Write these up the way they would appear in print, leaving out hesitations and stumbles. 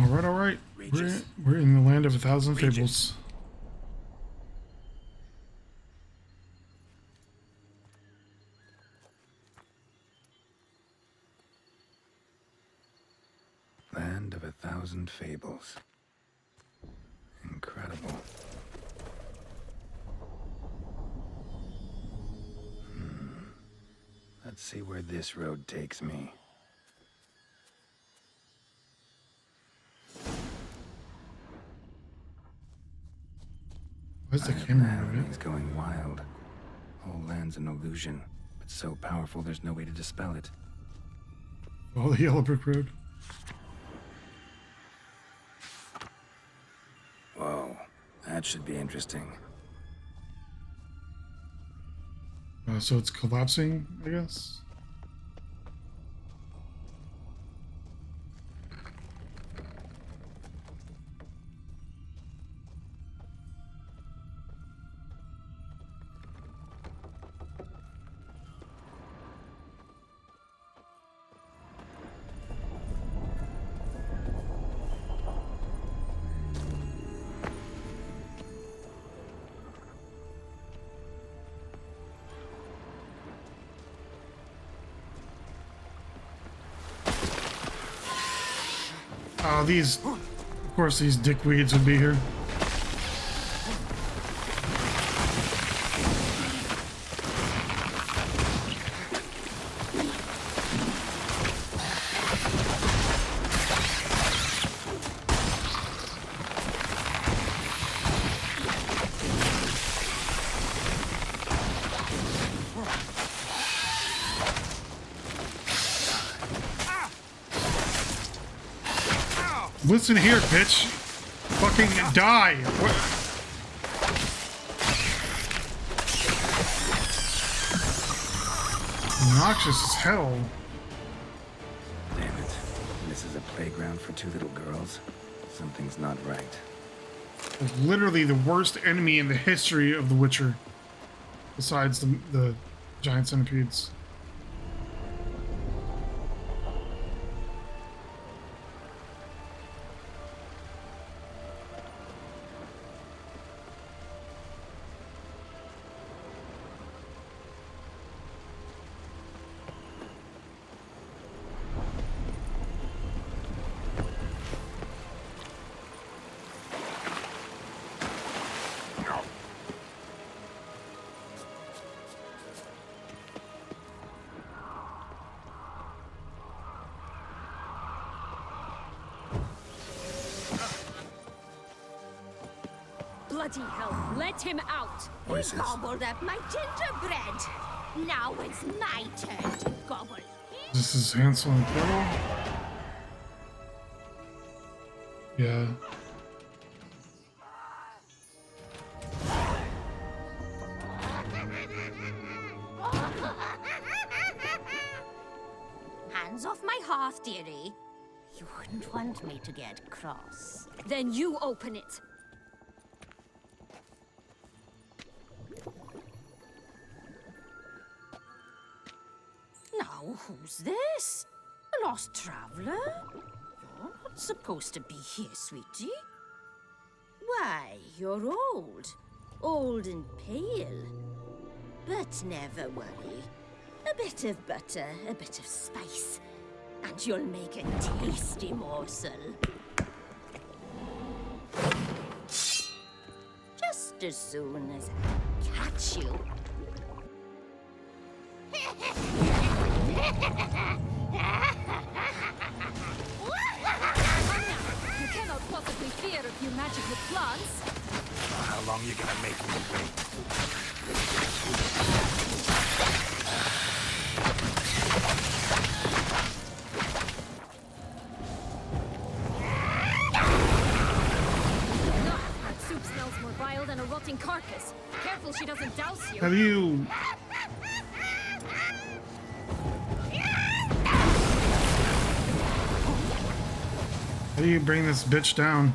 Alright, alright. We're in the land of 1,000 fables. Land of 1,000 fables. Incredible. Let's see where this road takes me. Why's the camera moving? He's going wild. Whole land's an illusion, but so powerful there's no way to dispel it. Oh, the yellow brick road. Whoa, that should be interesting. So it's collapsing, I guess? These, of course, these dickweeds would be here. Listen here, bitch. Fucking die. What? Noxious as hell. Damn it. This is a playground for two little girls. Something's not right. Literally the worst enemy in the history of The Witcher. Besides the giant centipedes. Bloody hell, let him out! Voices. He gobbled up my gingerbread! Now it's my turn to gobble. This is Hansel and Gretel? Yeah. Hands off my hearth, dearie. You wouldn't want me to get cross. Then you open it. Now, who's this? A lost traveler? You're not supposed to be here, sweetie. Why, you're old. Old and pale. But never worry. A bit of butter, a bit of spice, and you'll make a tasty morsel. Just as soon as I catch you. You cannot possibly fear a few magical plants. How long you gonna make me wait? No, that soup smells more vile than a rotting carcass. Careful she doesn't douse you. How do you... How do you bring this bitch down?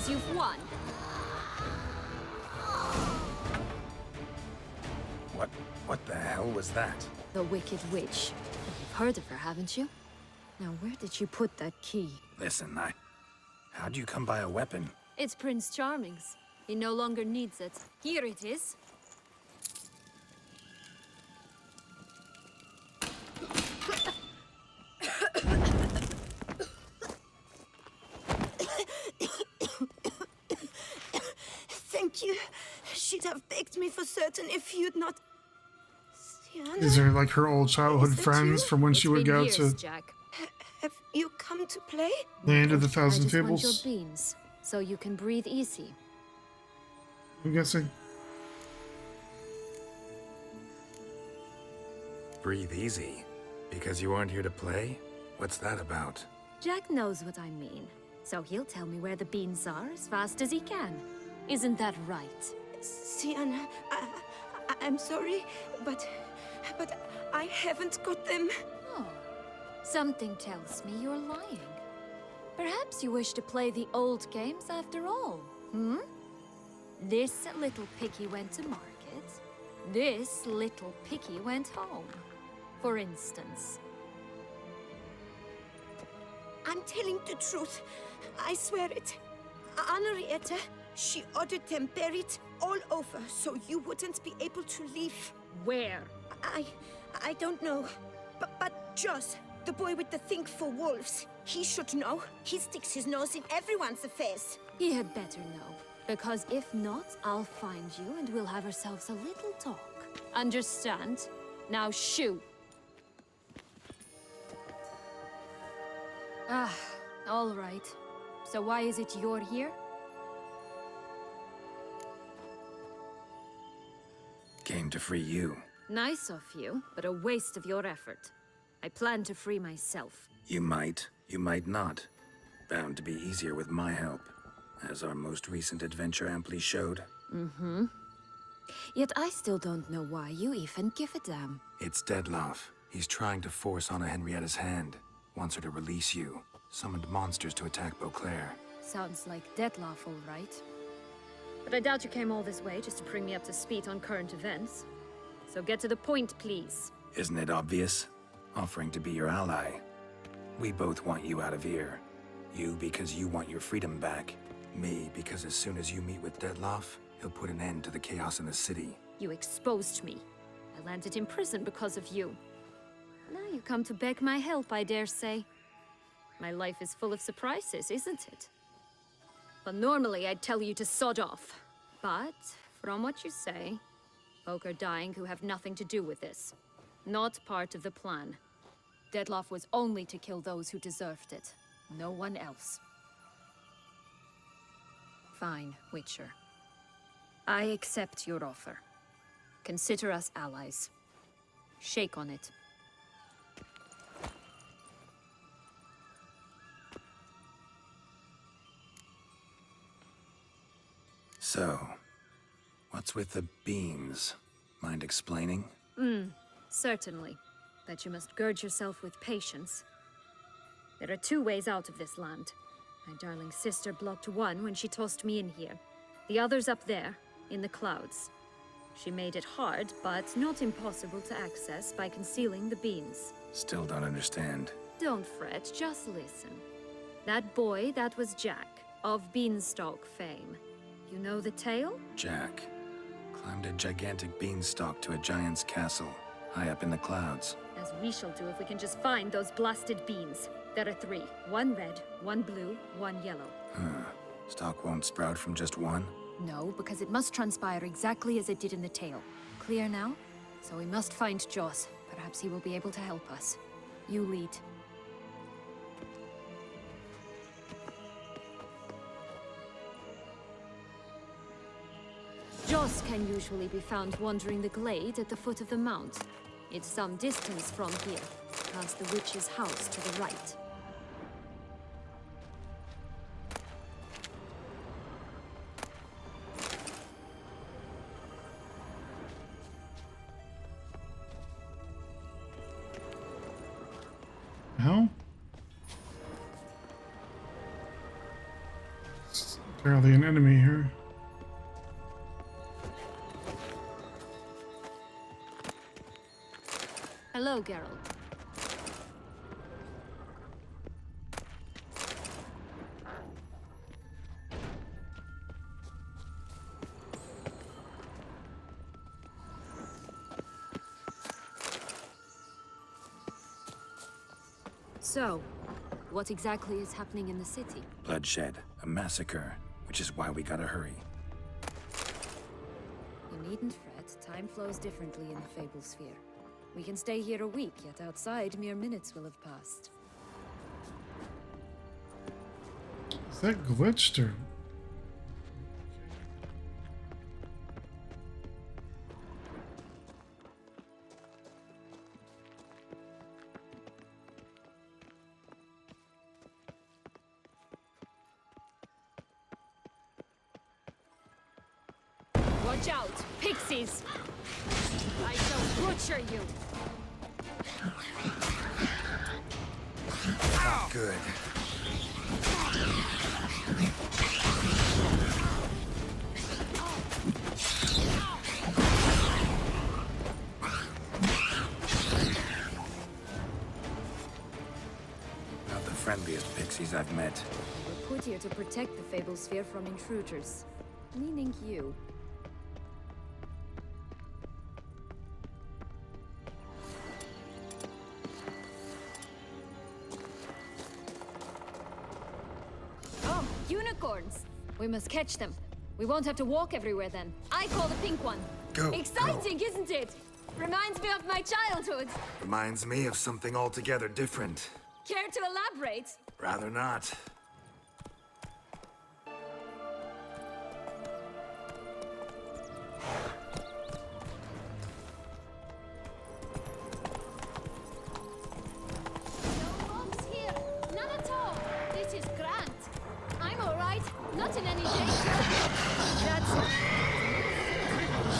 means you've won. What the hell was that? The Wicked Witch. You've heard of her, haven't you? Now, where did you put that key? Listen, how'd you come by a weapon? It's Prince Charming's. He no longer needs it. Here it is. Thank you. She'd have begged me for certain if you'd not... Sienna, These are like her old childhood Is that friends you? from when she would It's been go years, to Jack. have you come to play? Land of the I Thousand just want your Fables. beans, so you can breathe easy. I'm guessing. Breathe easy. Because you aren't here to play? What's that about? Jack knows what I mean, so he'll tell me where the beans are as fast as he can. Isn't that right? Sienna, I'm sorry, but I haven't got them. Oh, something tells me you're lying. Perhaps you wish to play the old games after all, hmm? This little piggy went to market. This little piggy went home, for instance. I'm telling the truth. I swear it. Henrietta, she ordered them buried all over so you wouldn't be able to leave. Where? I don't know. But Joss, the boy with the thing for wolves, he should know. He sticks his nose in everyone's affairs. He had better know, because if not, I'll find you and we'll have ourselves a little talk. Understand? Now shoo! Ah, all right. So why is it you're here? Came to free you. Nice of you, but a waste of your effort. I plan to free myself. You might not. Bound to be easier with my help, as our most recent adventure amply showed. Mm-hmm. Yet I still don't know why you even give a damn. It's Deadloff. He's trying to force Anna Henrietta's hand. Wants her to release you. Summoned monsters to attack Beauclair. Sounds like Deadloff, all right. But I doubt you came all this way just to bring me up to speed on current events. So get to the point, please. Isn't it obvious? Offering to be your ally. We both want you out of here. You because you want your freedom back. Me because as soon as you meet with Deadloff, he'll put an end to the chaos in the city. You exposed me. I landed in prison because of you. Now you come to beg my help, I dare say. My life is full of surprises, isn't it? Well, normally I'd tell you to sod off. But, from what you say, folk are dying who have nothing to do with this. Not part of the plan. Deadloff was only to kill those who deserved it. No one else. Fine, Witcher. I accept your offer. Consider us allies. Shake on it. So, what's with the beans? Mind explaining? Certainly. That you must gird yourself with patience. There are two ways out of this land. My darling sister blocked one when she tossed me in here. The other's up there, in the clouds. She made it hard, but not impossible to access by concealing the beans. Still don't understand. Don't fret, just listen. That boy, that was Jack, of Beanstalk fame. You know the tale? Jack climbed a gigantic beanstalk to a giant's castle, high up in the clouds. As we shall do if we can just find those blasted beans. There are 3. 1 red, 1 blue, 1 yellow. Stalk won't sprout from just one? No, because it must transpire exactly as it did in the tale. Clear now? So we must find Joss. Perhaps he will be able to help us. You lead. Joss can usually be found wandering the glade at the foot of the mount. It's some distance from here, past the witch's house to the right. No? Barely an enemy here. Hello, Geralt. So, what exactly is happening in the city? Bloodshed, a massacre, which is why we gotta hurry. You needn't fret. Time flows differently in the Fables sphere. We can stay here a week, yet outside, mere minutes will have passed. Is that glitched or? Watch out! Pixies! I shall butcher you! Good. Not the friendliest pixies I've met. We're put here to protect the Fable sphere from intruders. Meaning you. Oh, unicorns! We must catch them. We won't have to walk everywhere then. I call the pink one. Go, Exciting, isn't it? Reminds me of my childhood. Reminds me of something altogether different. Care to elaborate? Rather not. No bombs here. None at all. This is grand. I'm all right. Not in any danger. That's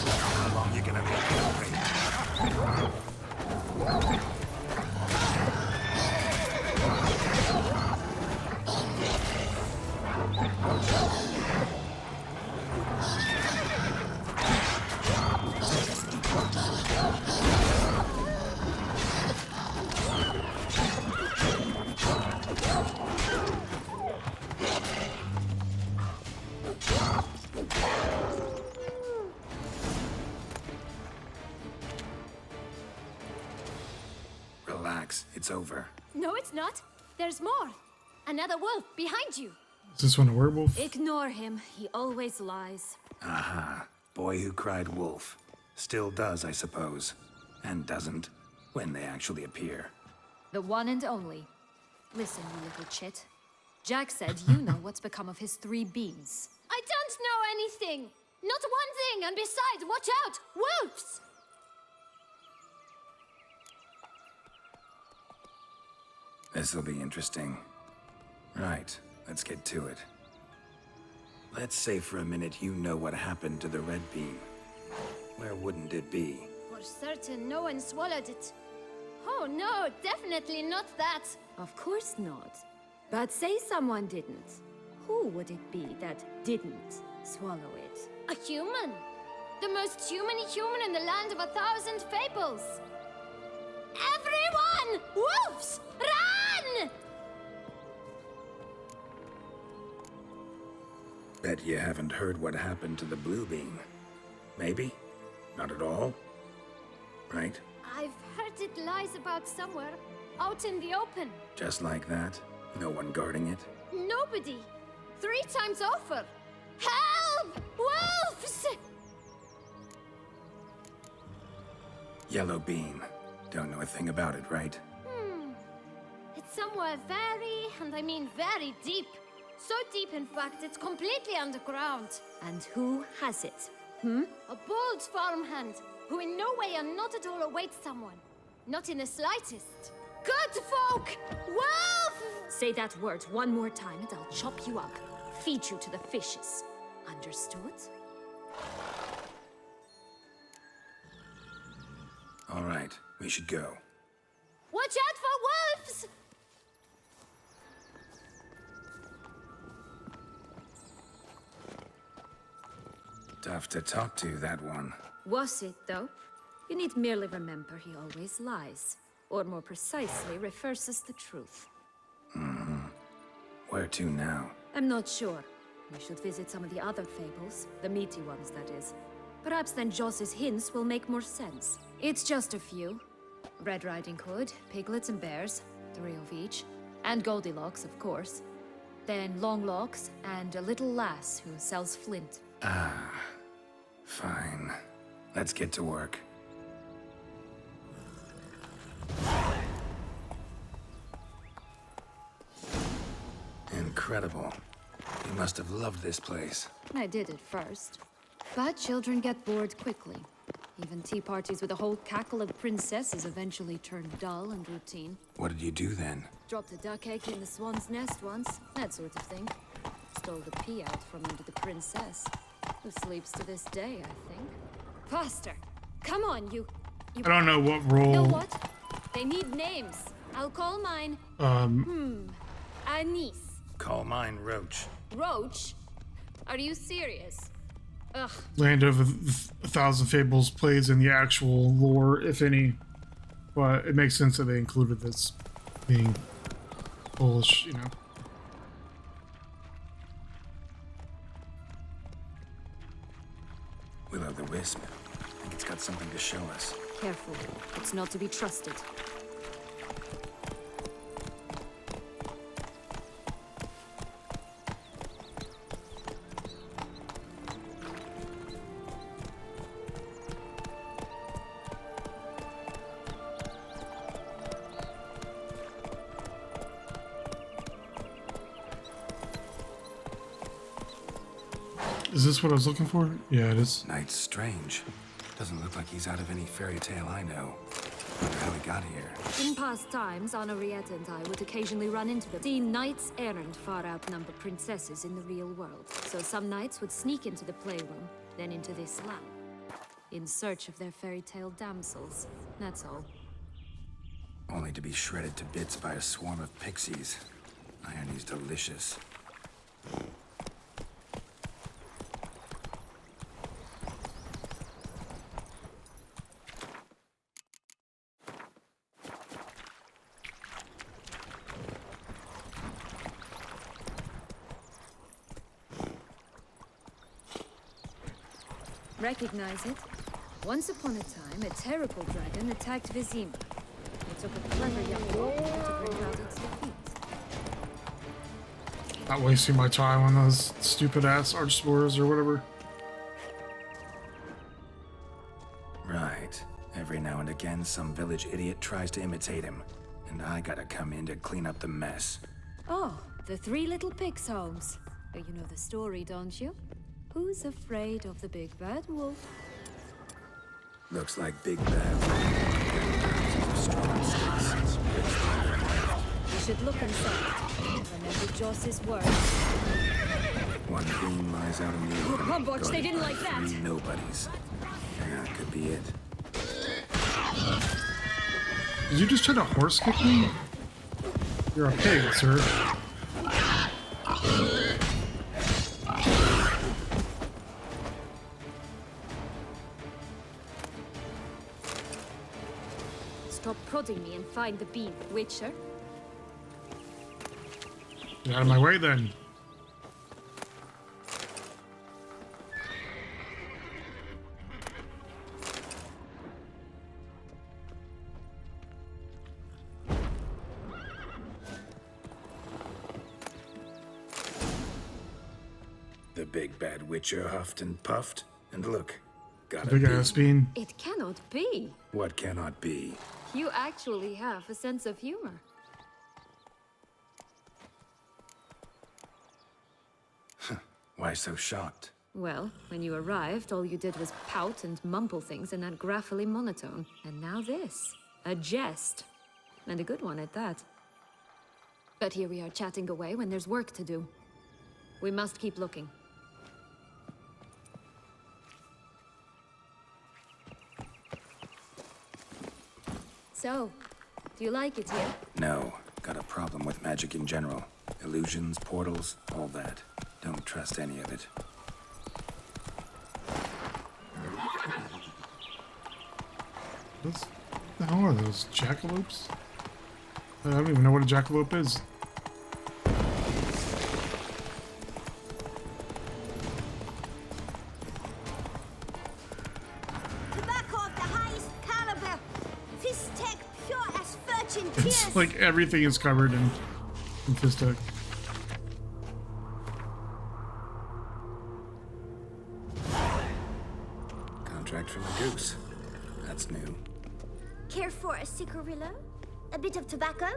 How long you gonna make it wait? Relax, it's over. No, it's not. There's more. Another wolf behind you. Is this one a werewolf? Ignore him. He always lies. Aha. Boy who cried wolf. Still does, I suppose. And doesn't, when they actually appear. The one and only. Listen, you little chit. Jack said you know what's become of his 3 beams. I don't know anything. Not one thing, and besides, watch out! Wolves! This'll be interesting. Right, let's get to it. Let's say for a minute you know what happened to the red beam. Where wouldn't it be? For certain, no one swallowed it. Oh no, definitely not that. Of course not. But say someone didn't. Who would it be that didn't swallow it? A human. The most human-y human in the land of 1,000 fables. Everyone! Wolves! Run! Bet you haven't heard what happened to the blue beam. Maybe? Not at all? Right? I've heard it lies about somewhere, out in the open. Just like that? No one guarding it? Nobody. 3 times over. Help! Wolves! Yellow beam. Don't know a thing about it, right? It's somewhere very, and I mean very deep. So deep, in fact, it's completely underground. And who has it? A bold farmhand, who in no way and not at all awaits someone. Not in the slightest. Good folk! Wolf! Say that word one more time and I'll chop you up. Feed you to the fishes. Understood? All right, we should go. Watch out for wolves! Tough to talk to, that one. Was it, though? You need merely remember he always lies. Or more precisely, reverses the truth. Where to now? I'm not sure. We should visit some of the other fables. The meaty ones, that is. Perhaps then Joss's hints will make more sense. It's just a few. Red Riding Hood, piglets and bears, 3 of each. And Goldilocks, of course. Then Longlocks, and a little lass who sells flint. Fine. Let's get to work. Incredible. You must have loved this place. I did at first. But children get bored quickly. Even tea parties with a whole cackle of princesses eventually turn dull and routine. What did you do then? Dropped a duck egg in the swan's nest once, that sort of thing. Stole the pea out from under the princess, who sleeps to this day, I think. Faster! Come on, you... I don't know what role. You know what? They need names. I'll call mine... Anise. Call mine Roach. Roach? Are you serious? Ugh. Land of a Thousand Fables plays in the actual lore, if any. But it makes sense that they included this being Polish, you know. Will-o'-the-wisp. I think it's got something to show us. Careful. It's not to be trusted. Is this what I was looking for? Yeah, it is. Knight's strange. Doesn't look like he's out of any fairy tale I know. Wonder how he got here. In past times, Henrietta and I would occasionally run into them. See, knights errant far outnumber princesses in the real world. So some knights would sneak into the playroom, then into this lab, in search of their fairy tale damsels. That's all. Only to be shredded to bits by a swarm of pixies. Irony's delicious. Recognize it? Once upon a time, a terrible dragon attacked Vizima. It took a clever young warrior to bring about its defeat. Not wasting my time on those stupid ass archspores or whatever. Right. Every now and again, some village idiot tries to imitate him. And I gotta come in to clean up the mess. Oh, the 3 little pigs' homes. Oh, you know the story, don't you? Who's afraid of the big bad wolf? Looks like Big Bad. You should look inside. Remember Joss's words. One beam lies out in the open. Humbugs, they didn't like that. 3 nobodies. Yeah, could be it. Did you just try to horse kick me? You're a pig, sir. Stop prodding me and find the beam, Witcher. Get out of my way then. The big bad witcher huffed and puffed, and look, got a Big beam. ass bean. It cannot be. What cannot be? You actually have a sense of humor. Why so shocked? Well, when you arrived, all you did was pout and mumble things in that graphically monotone. And now this. A jest. And a good one at that. But here we are chatting away when there's work to do. We must keep looking. So, do you like it here? No, got a problem with magic in general. Illusions, portals, all that. Don't trust any of it. What the hell are those? Jackalopes? I don't even know what a jackalope is. Tobacco of the highest caliber. Fist tech pure as virgin It's tears. like everything is covered in Fistech. Contract from a goose. That's new. Care for a cigarillo? A bit of tobacco?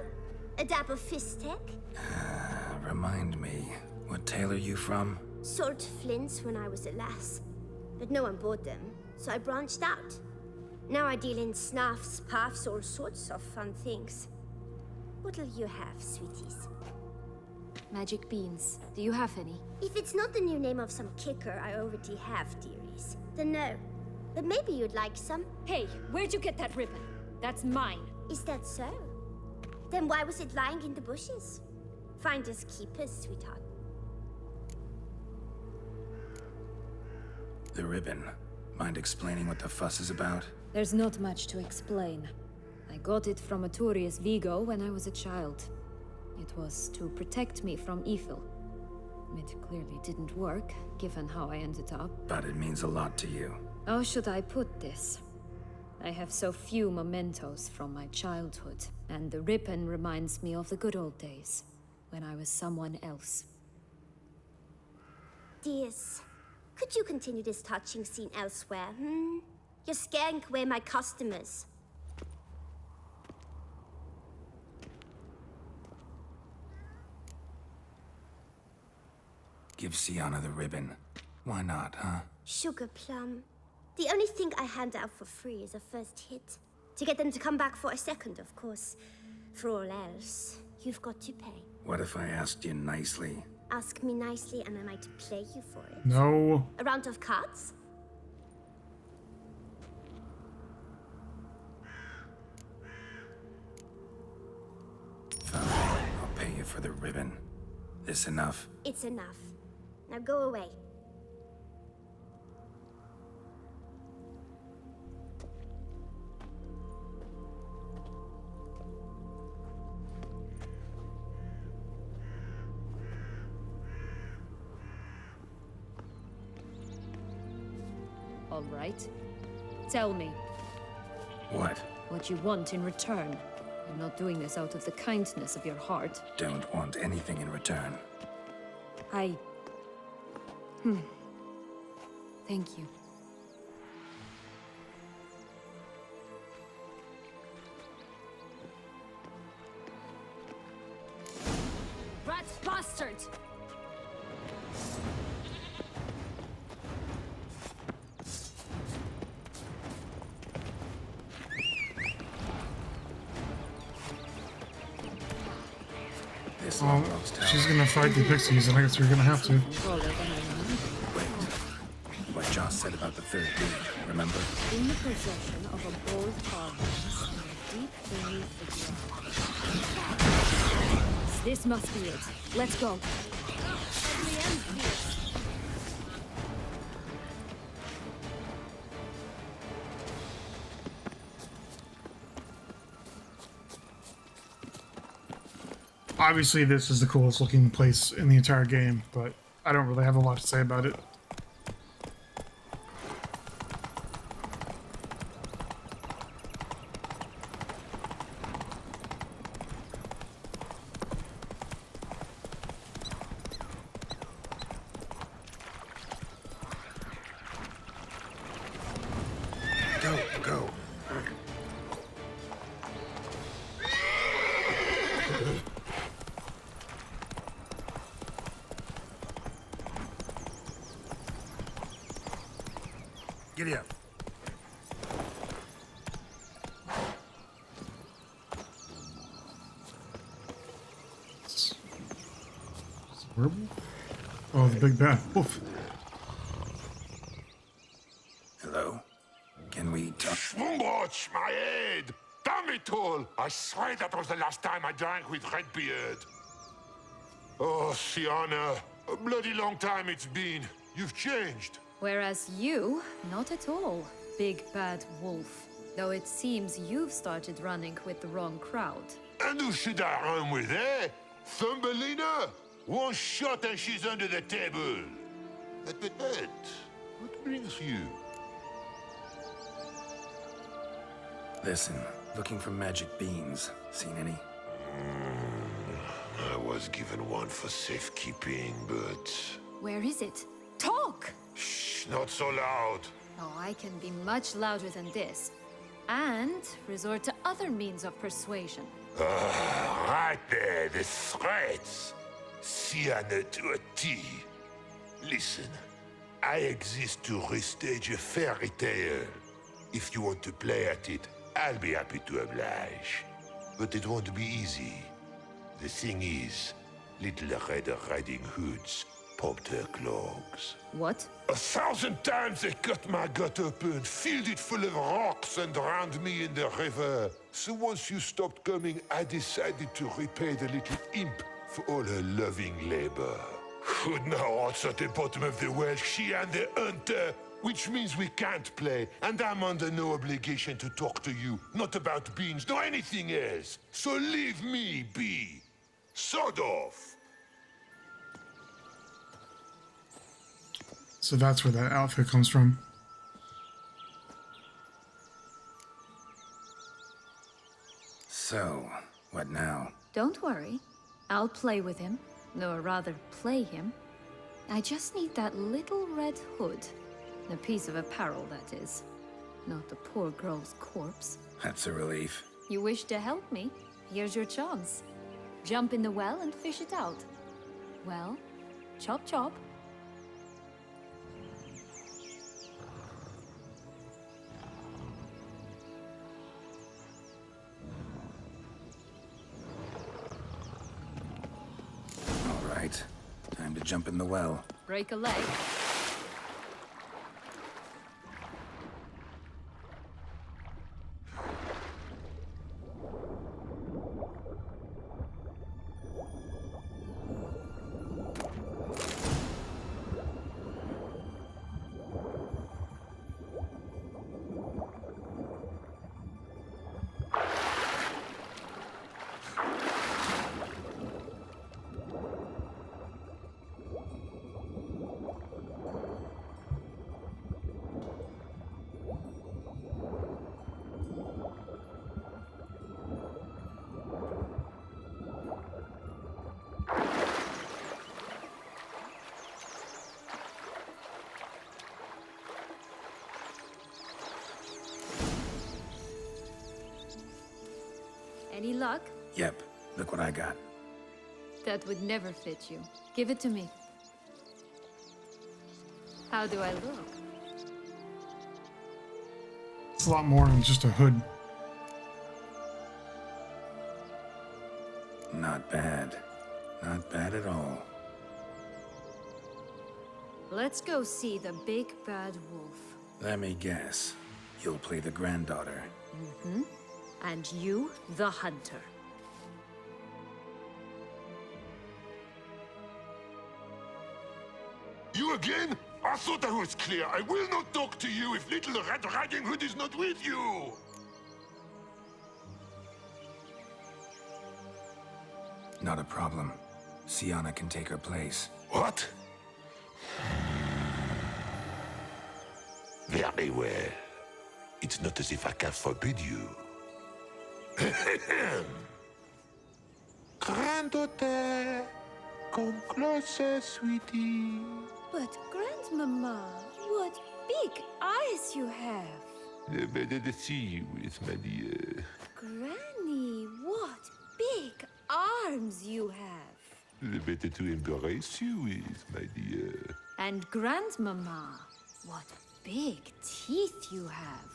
A dab of fist tech? Remind me, what tale are you from? Sold flints when I was a lass. But no one bought them, so I branched out. Now I deal in snuffs, puffs, all sorts of fun things. What'll you have, sweeties? Magic beans. Do you have any? If it's not the new name of some kicker I already have, dearies, then no. But maybe you'd like some. Hey, where'd you get that ribbon? That's mine. Is that so? Then why was it lying in the bushes? Finders keepers, sweetheart. The ribbon. Mind explaining what the fuss is about? There's not much to explain. I got it from a Turius Vigo when I was a child. It was to protect me from evil. It clearly didn't work, given how I ended up. But it means a lot to you. How should I put this? I have so few mementos from my childhood, and the ribbon reminds me of the good old days, when I was someone else. Dears, could you continue this touching scene elsewhere, You're scaring away my customers. Give Sienna the ribbon. Why not, huh? Sugar plum. The only thing I hand out for free is a first hit. To get them to come back for a second, of course. For all else, you've got to pay. What if I asked you nicely? Ask me nicely and I might play you for it. No. A round of cards? Fine. I'll pay you for the ribbon. This enough? It's enough. Now go away. All right. Tell me What? what you want in return. I'm not doing this out of the kindness of your heart. Don't want anything in return. Thank you. Rat bastard! This Well, almost she's gonna fight the pixies, and I guess we're gonna have to. Wait. What Joss said about the third deed, remember? In the possession of a bold province and a deep beneath the ground. This must be it. Let's go. Obviously, this is the coolest looking place in the entire game, but I don't really have a lot to say about it. Go. Giddy up. Werewolf? Oh, the big bad wolf. Hello? Can we talk? Swungoch, my head! Damn it all! I swear that was the last time I drank with Redbeard. Oh, Sienna, a bloody long time it's been. You've changed. Whereas you, not at all, big bad wolf. Though it seems you've started running with the wrong crowd. And who should I run with, eh? Thumbelina? One shot and she's under the table. But, what brings you? Listen, looking for magic beans. Seen any? I was given one for safekeeping, but... Where is it? Talk! Shh, not so loud. Oh, I can be much louder than this. And resort to other means of persuasion. Right there, the threats. Sienna to a T. Listen, I exist to restage a fairy tale. If you want to play at it, I'll be happy to oblige. But it won't be easy. The thing is, Little Red Riding Hoods popped her clogs. What? 1,000 times they cut my gut open, filled it full of rocks, and drowned me in the river. So once you stopped coming, I decided to repay the little imp for all her loving labor. Who'd now answer at the bottom of the well, she and the hunter, which means we can't play, and I'm under no obligation to talk to you, not about beans, nor anything else. So leave me be. Sod off. So that's where that outfit comes from. So, what now? Don't worry. I'll play with him. Or rather, play him. I just need that little red hood. A piece of apparel, that is. Not the poor girl's corpse. That's a relief. You wish to help me? Here's your chance. Jump in the well and fish it out. Well, chop chop. All right. Time to jump in the well. Break a leg. Any luck? Yep, look what I got. That would never fit you. Give it to me. How do I look? It's a lot more than just a hood. Not bad. Not bad at all. Let's go see the big bad wolf. Let me guess. You'll play the granddaughter. Mm-hmm. And you, the hunter. You again? I thought I was clear. I will not talk to you if Little Red Riding Hood is not with you. Not a problem. Sienna can take her place. What? Very well. It's not as if I can forbid you. Granddaughter, come closer, sweetie. But, Grandmama, what big eyes you have. Better to see you with, my dear. Granny, what big arms you have. Better to embrace you with, my dear. And Grandmama, what big teeth you have.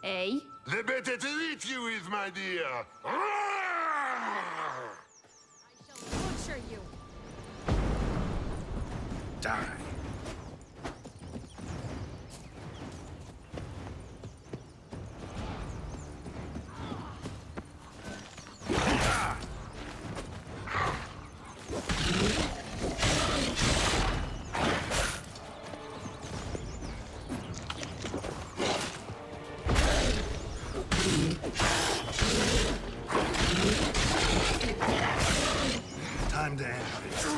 Eh? The better to eat you with, my dear. I shall butcher you. Die. time to end this.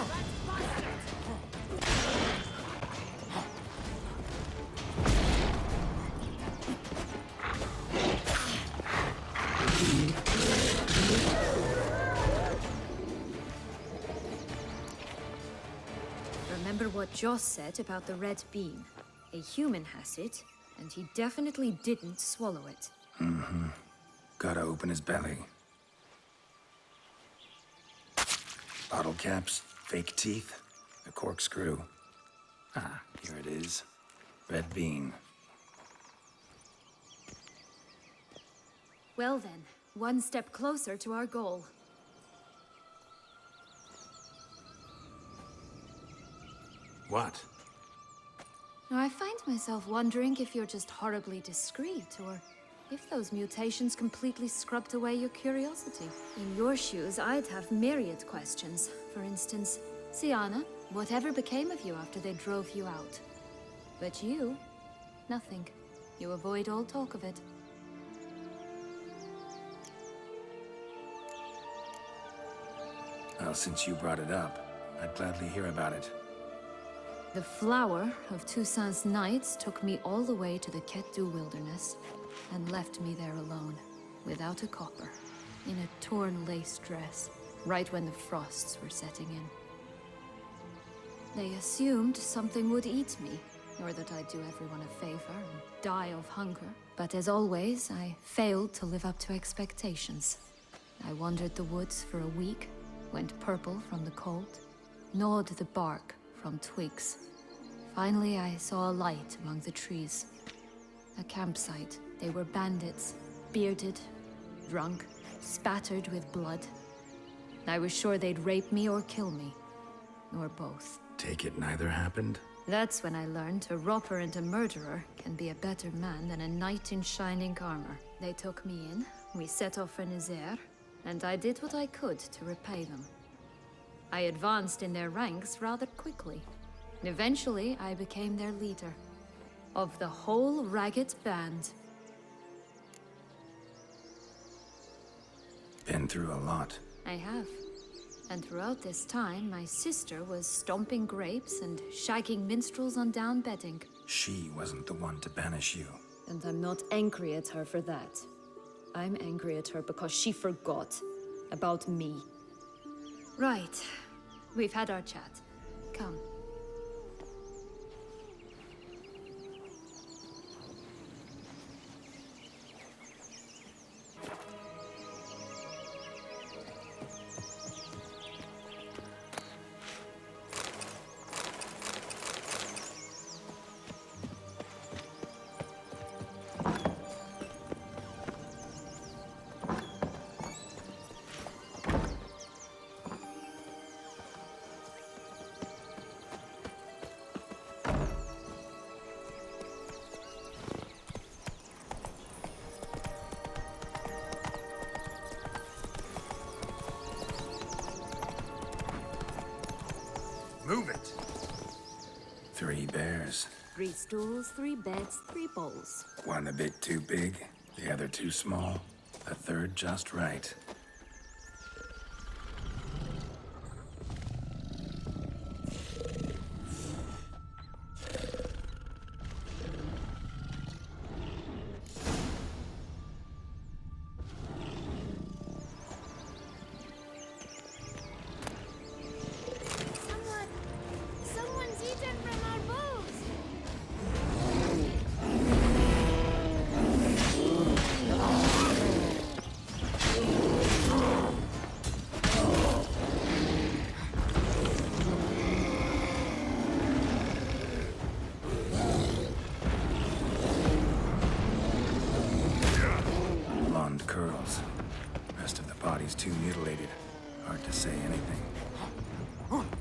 Remember what Joss said about the red beam? A human has it, and he definitely didn't swallow it. Gotta open his belly. Bottle caps, fake teeth, a corkscrew. Ah, here it is. Red bean. Well then, one step closer to our goal. What? Now, I find myself wondering if you're just horribly discreet, or if those mutations completely scrubbed away your curiosity. In your shoes, I'd have myriad questions. For instance, Sienna, whatever became of you after they drove you out? But you, nothing. You avoid all talk of it. Well, since you brought it up, I'd gladly hear about it. The flower of Toussaint's Knights took me all the way to the Ketdu wilderness and left me there alone, without a copper, in a torn lace dress, right when the frosts were setting in. They assumed something would eat me, or that I'd do everyone a favor and die of hunger. But as always, I failed to live up to expectations. I wandered the woods for a week, went purple from the cold, gnawed the bark from twigs. Finally, I saw a light among the trees. A campsite. They were bandits, bearded, drunk, spattered with blood. I was sure they'd rape me or kill me, or both. Take it neither happened? That's when I learned a robber and a murderer can be a better man than a knight in shining armor. They took me in, we set off for Nazaire, and I did what I could to repay them. I advanced in their ranks rather quickly. Eventually, I became their leader. Of the whole ragged band. Been through a lot. I have. And throughout this time, my sister was stomping grapes and shagging minstrels on down bedding. She wasn't the one to banish you. And I'm not angry at her for that. I'm angry at her because she forgot about me. Right. We've had our chat. Come. Move it! 3 bears. 3 stools, 3 beds, 3 bowls. One a bit too big, the other too small, a third just right. Someone's eaten from our bowls! Blonde curls. Rest of the body's too mutilated. Hard to say anything.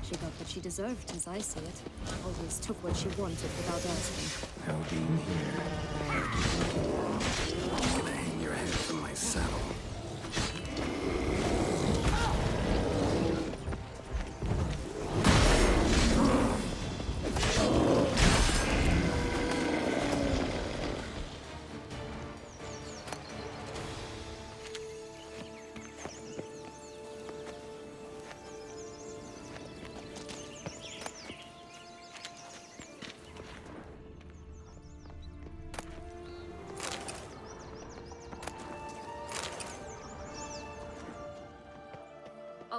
She got what she deserved, as I see it. Always took what she wanted without asking. No being here. I'm gonna hang your head from my saddle.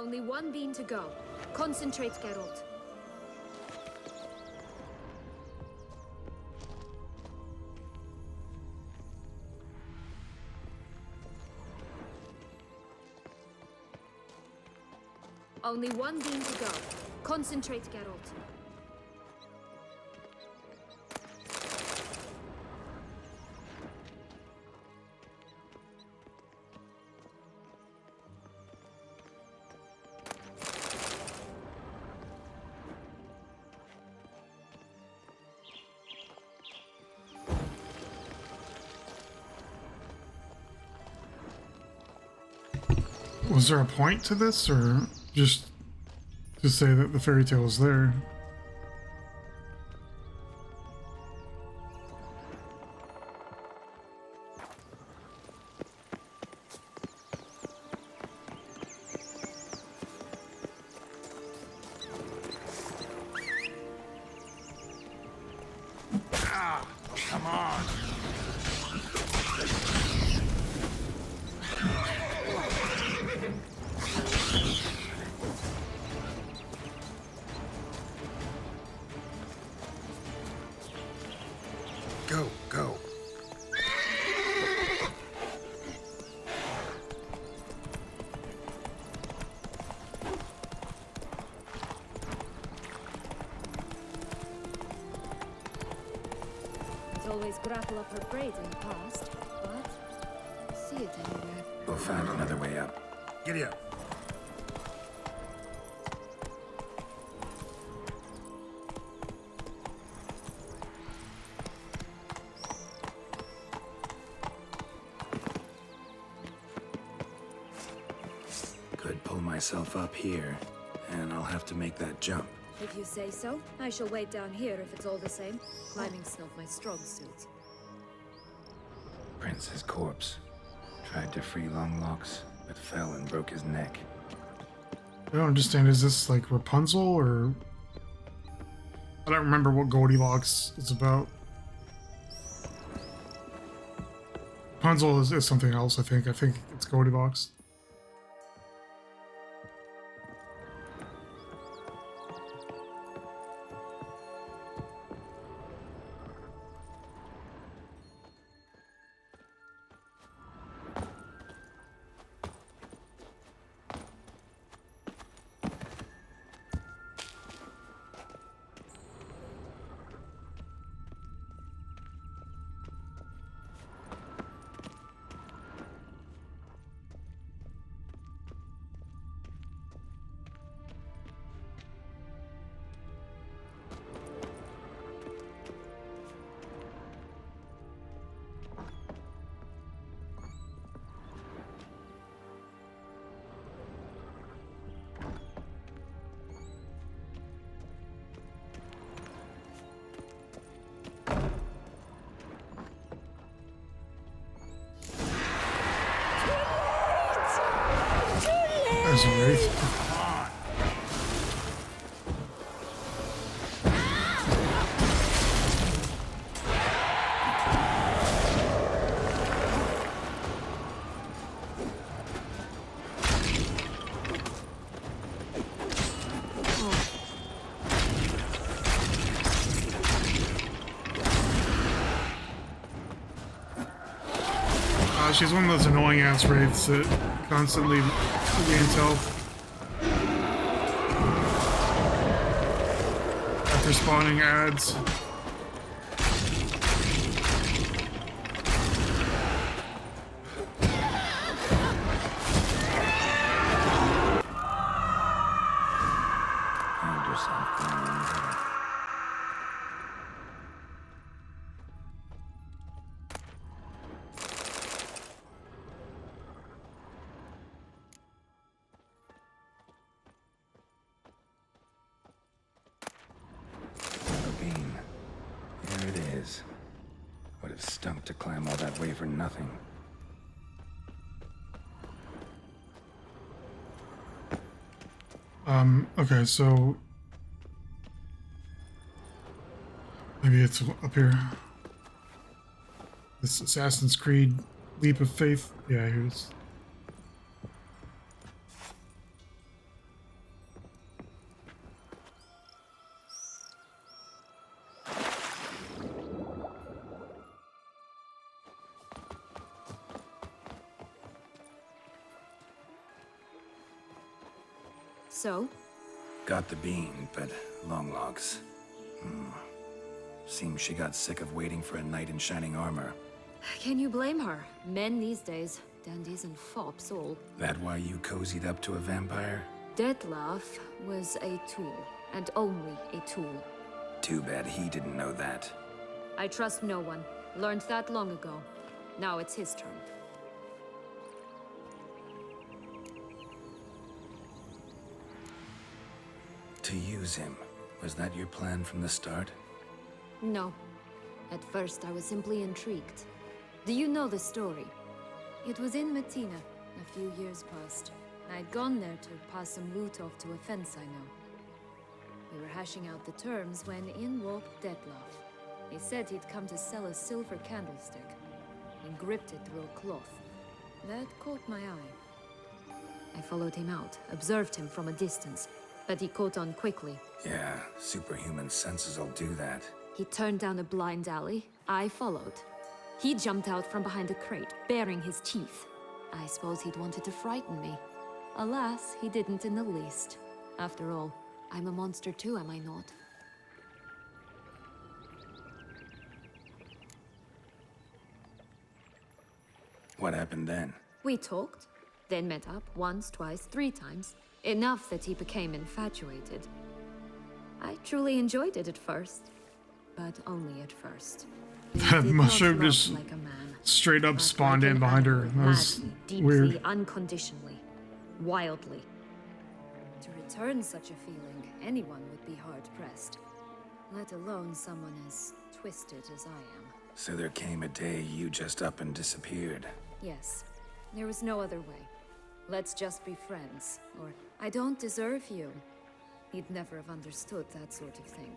Only one beam to go. Concentrate, Geralt. Only one beam to go. Concentrate, Geralt. Was there a point to this, or just to say that the fairy tale is there? Come on. Go, go. Always grapple up her braids in the past, but I see it anywhere. We'll find another way up. Giddy up. Could pull myself up here, and I'll have to make that jump. If you say so, I shall wait down here if it's all the same. Climbing's not my strong suit. Prince's corpse. Tried to free Longlocks, but fell and broke his neck. I don't understand. Is this like Rapunzel, or I don't remember what Goldilocks is about. Rapunzel is something else. I think it's Goldilocks. There's a wraith. She's one of those annoying ass wraiths that constantly gains health after spawning ads. Would have stunk to climb all that way for nothing. Okay, so maybe it's up here. This Assassin's Creed Leap of Faith. Yeah, here's. So? Got the bean, but long logs. Seems she got sick of waiting for a knight in shining armor. Can you blame her? Men these days, dandies and fops all. That why you cozied up to a vampire? Detlef was a tool, and only a tool. Too bad he didn't know that. I trust no one. Learned that long ago. Now it's his turn. To use him, was that your plan from the start? No. At first, I was simply intrigued. Do you know the story? It was in Matina, a few years past. I'd gone there to pass some loot off to a fence I know. We were hashing out the terms when in walked Detlef. He said he'd come to sell a silver candlestick. He gripped it through a cloth. That caught my eye. I followed him out, observed him from a distance, but he caught on quickly. Yeah, superhuman senses will do that. He turned down a blind alley. I followed. He jumped out from behind a crate, baring his teeth. I suppose he'd wanted to frighten me. Alas, he didn't in the least. After all, I'm a monster too, am I not? What happened then? We talked, then met up once, twice, 3 times. Enough that he became infatuated. I truly enjoyed it at first, but only at first. He That did must not have love just like a man, straight up but spawned like in an behind her. animal, That was madly, deeply, weird. unconditionally, wildly. To return such a feeling, anyone would be hard-pressed. Let alone someone as twisted as I am. So there came a day you just up and disappeared. Yes, there was no other way. Let's just be friends, or I don't deserve you. He'd never have understood that sort of thing.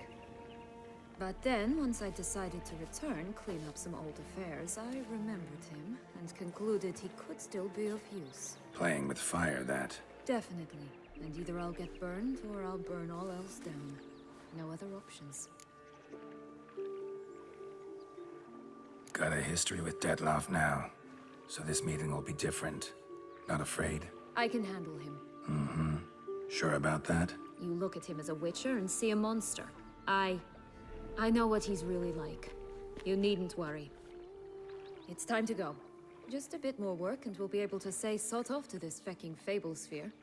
But then, once I decided to return, clean up some old affairs, I remembered him and concluded he could still be of use. Playing with fire, that. Definitely. And either I'll get burned, or I'll burn all else down. No other options. Got a history with Detlef now. So this meeting will be different. Not afraid? I can handle him. Mm-hmm. Sure about that? You look at him as a witcher and see a monster. I know what he's really like. You needn't worry. It's time to go. Just a bit more work and we'll be able to say sod off to this fecking Fable sphere.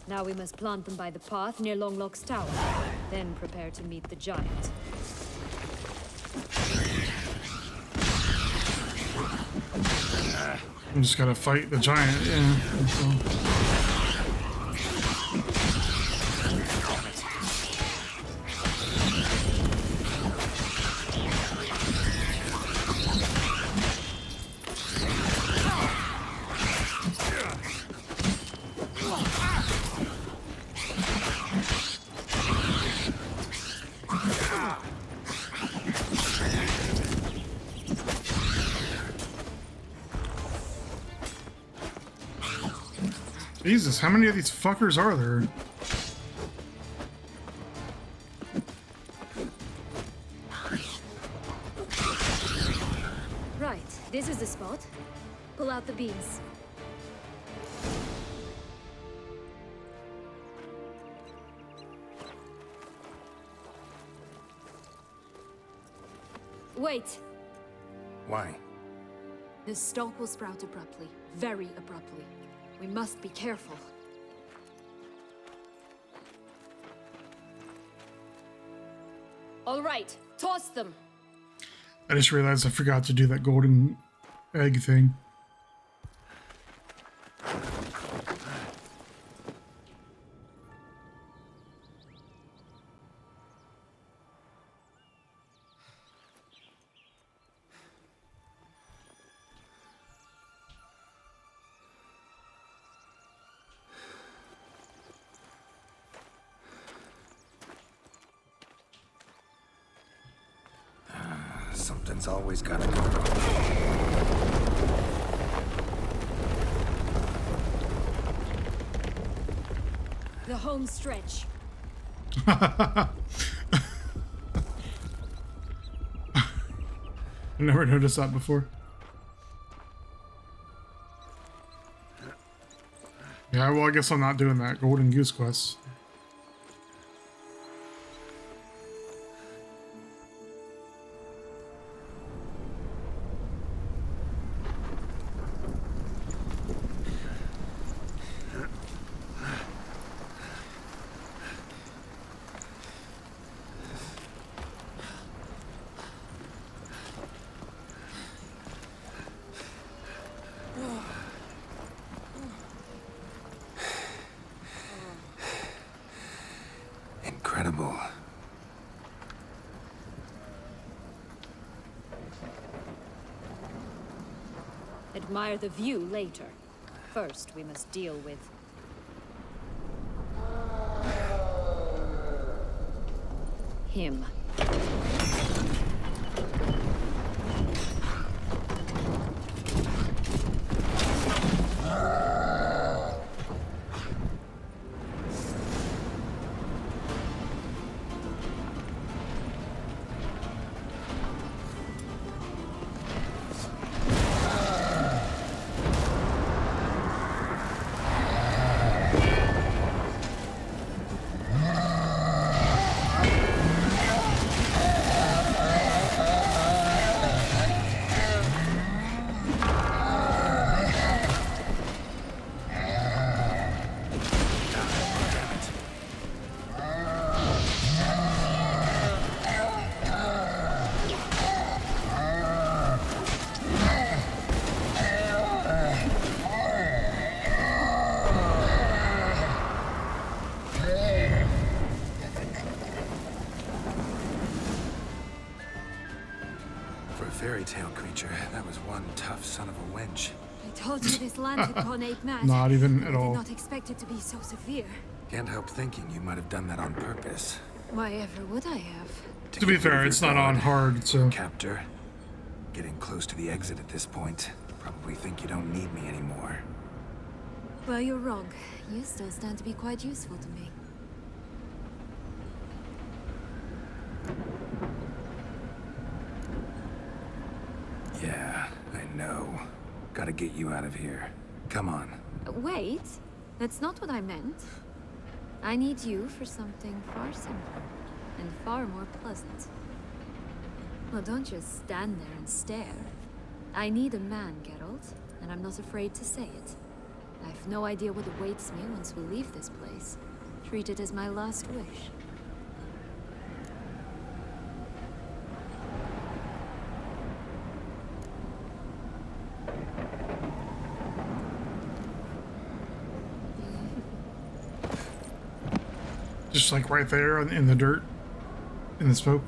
Now we must plant them by the path near Longlock's tower. Then prepare to meet the giant. I'm just gotta fight the giant, yeah. So. Jesus, how many of these fuckers are there? Right, this is the spot. Pull out the beams. Wait! Why? The stalk will sprout abruptly. Very abruptly. We must be careful. All right, toss them. I just realized I forgot to do that golden egg thing. Something's always gotta go wrong. The home stretch. I never noticed that before. Yeah, well, I guess I'm not doing that. Golden Goose Quest. Incredible. Admire the view later. First, we must deal with... him. For a fairy tale creature, that was one tough son of a wench. I told you this land had gone ape mad. Not even at I did all. not expect it to be so severe. Can't help thinking you might have done that on purpose. Why ever would I have? To be get rid fair, of it's your not on guard, hard, so Captor. Getting close to the exit at this point. Probably think you don't need me anymore. Well, you're wrong. You still stand to be quite useful to me. Yeah, I know. Gotta get you out of here. Come on. Wait, that's not what I meant. I need you for something far simpler and far more pleasant. Well, don't just stand there and stare. I need a man, Geralt, and I'm not afraid to say it. I've no idea what awaits me once we leave this place. Treat it as my last wish. just like right there in the dirt, in the smoke.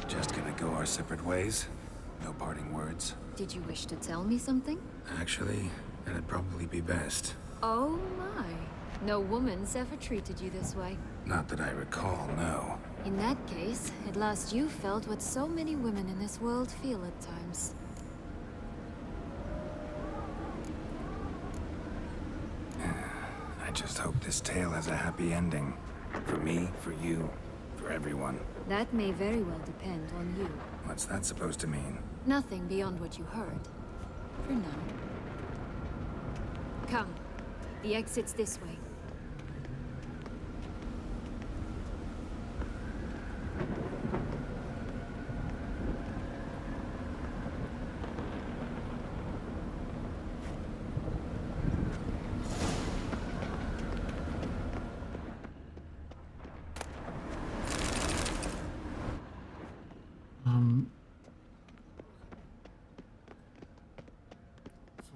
Just gonna go our separate ways? No parting words? Did you wish to tell me something? Actually, that'd probably be best. Oh my. No woman's ever treated you this way. Not that I recall, no. In that case, at last you felt what so many women in this world feel at times. I just hope this tale has a happy ending. For me, for you, for everyone. That may very well depend on you. What's that supposed to mean? Nothing beyond what you heard. For now. Come. The exit's this way.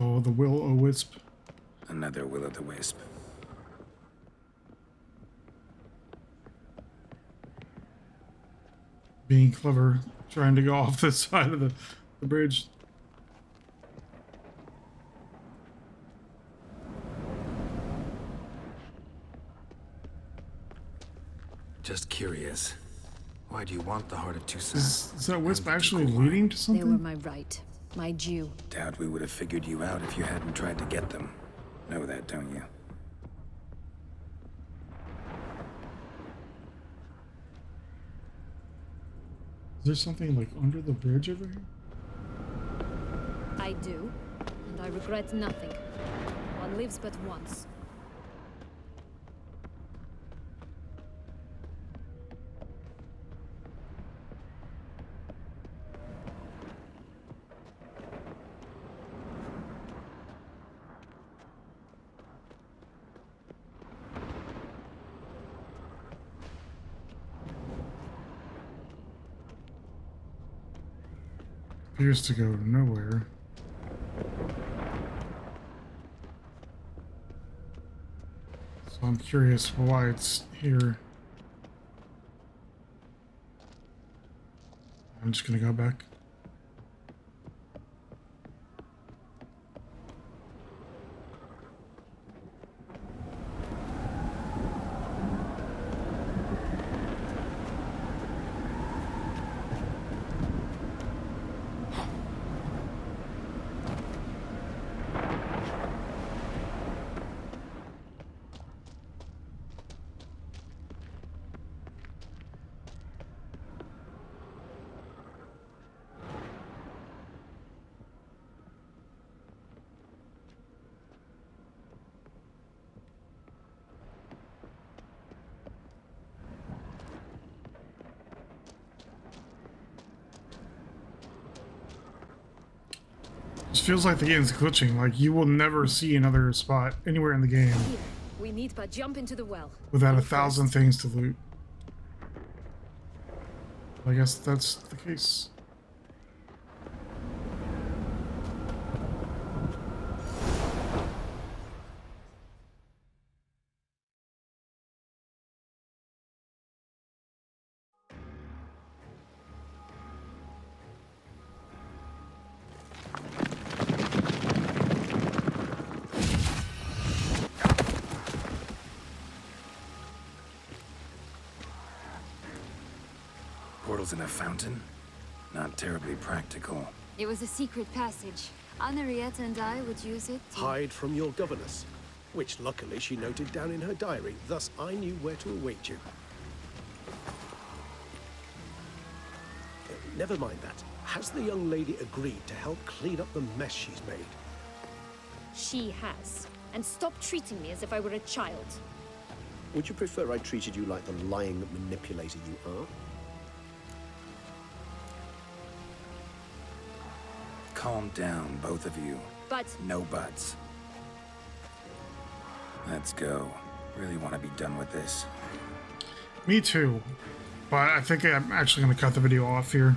Oh, the will-o-wisp. Another will-o'-the-wisp. Being clever, trying to go off this side of the bridge. Just curious. Why do you want the Heart of Toussaint? Is that wisp And actually Ducal wine? leading to They were something? my right. My due. Doubt we would have figured you out if you hadn't tried to get them. Know that, don't you? Is there something like under the bridge over here? I do, and I regret nothing. One lives but once. Appears to go nowhere. So I'm curious why it's here. I'm just gonna go back. It feels like the game's glitching. Like you will never see another spot anywhere in the game Here, we need but jump into the well. without a But thousand first, things to loot. I guess that's the case. Portals in a fountain? Not terribly practical. It was a secret passage. Henriette and I would use it to... Hide from your governess, which luckily she noted down in her diary, thus I knew where to await you. Never mind that. Has the young lady agreed to help clean up the mess she's made? She has. And stop treating me as if I were a child. Would you prefer I treated you like the lying manipulator you are? Calm down, both of you. But... No buts. Let's go. Really want to be done with this. Me too. But I think I'm actually going to cut the video off here.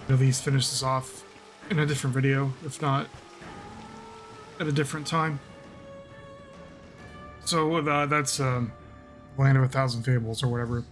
At least finish this off in a different video, if not at a different time. So that's Land of 1,000 Fables or whatever.